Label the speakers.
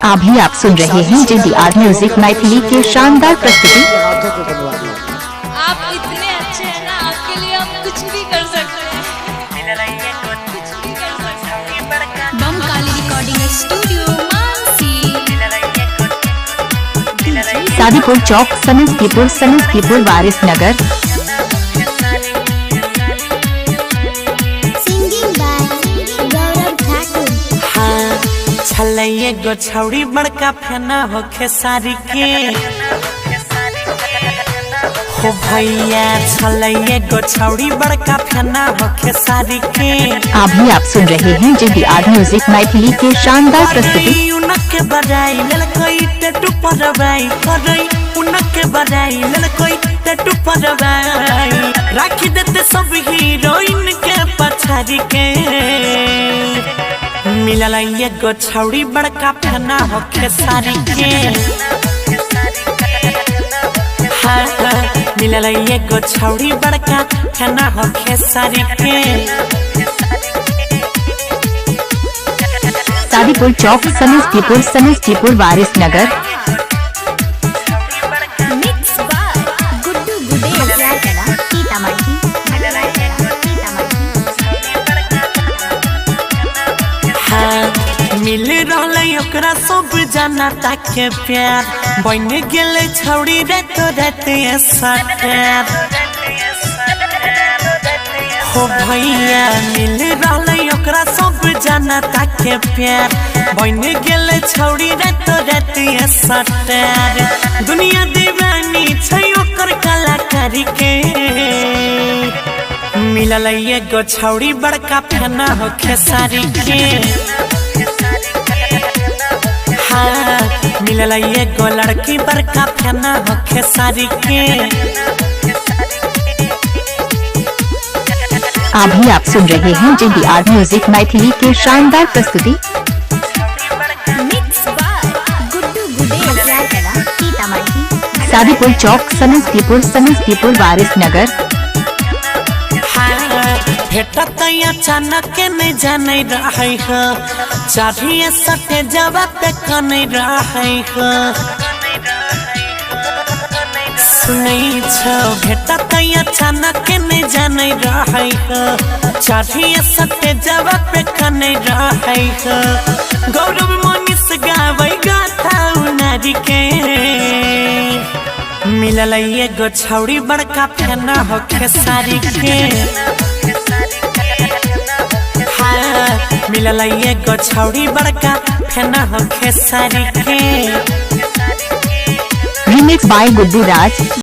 Speaker 1: अभी आप सुन रहे हैं JDR म्यूजिक मैथिली के शानदार प्रस्तुति।
Speaker 2: आप इतने अच्छे हैं ना, आपके लिए हम कुछ भी कर सकते हैं। कुछ भी कर सकते हैं। बम काली रिकॉर्डिंग स्टूडियो मानसी।
Speaker 1: सादीपुर चौक, समस्तीपुर वारिस नगर।
Speaker 3: छलैये गो छौड़ी बड़का फेना होखे सारी के हो भैया, छलैये गो छौड़ी बड़का फेना होखे सारी के।
Speaker 1: अभी आप सुन रहे हैं JDR म्यूजिक मैथिली के शानदार प्रस्तुति।
Speaker 3: उनके बजाई ललकोई टटू परवाई करई, उनके बजाई ललकोई टटू परवाई राखी देते सब हीरोइन के पछाड़ी के। मिलल एगो छौड़ी बड़का फेना होखे सारी के। हाँ, मिलल एगो छौड़ी बड़का फेना होखे सारी के।
Speaker 1: सादीपुर चौक, समस्तीपुर वारिस नगर।
Speaker 3: मिल रहले ओकरा सब जाना ताके प्यार, बन गेले छौड़ी रात सटार हो भैया। मिल रहले ओकरा सब जाना ताके प्यार, बन गेले छौड़ी रात सटार। दुनिया दीवानी छै ओकर कलाकारी के। मिलल एगो छौड़ी बड़का फेना होखे सारी के। हाँ, मिलल एगो लड़की बड़का फेना होखे सारी के।
Speaker 1: अभी आप सुन रहे हैं JDR म्यूजिक मैथिली के शानदार प्रस्तुति। सादीपुर चौक, समस्तीपुर वारिस नगर।
Speaker 3: भेटत अचानक नहीं जाने रहे हो, चारिये सटे जवाब पे कने रहे हो। सुनै छो भेटत अचानक नहीं जाने रहे हो, चारिये सटे जवाब पे कने रहे हो। गौरव मनीष गावे गाथा नारी के। मिलल एगो छौड़ी बड़का फेना होखे सारी के। हाँ, मिलल एगो छौड़ी बड़का फेना होखे सारी के।
Speaker 1: Remix by Guddu Raj.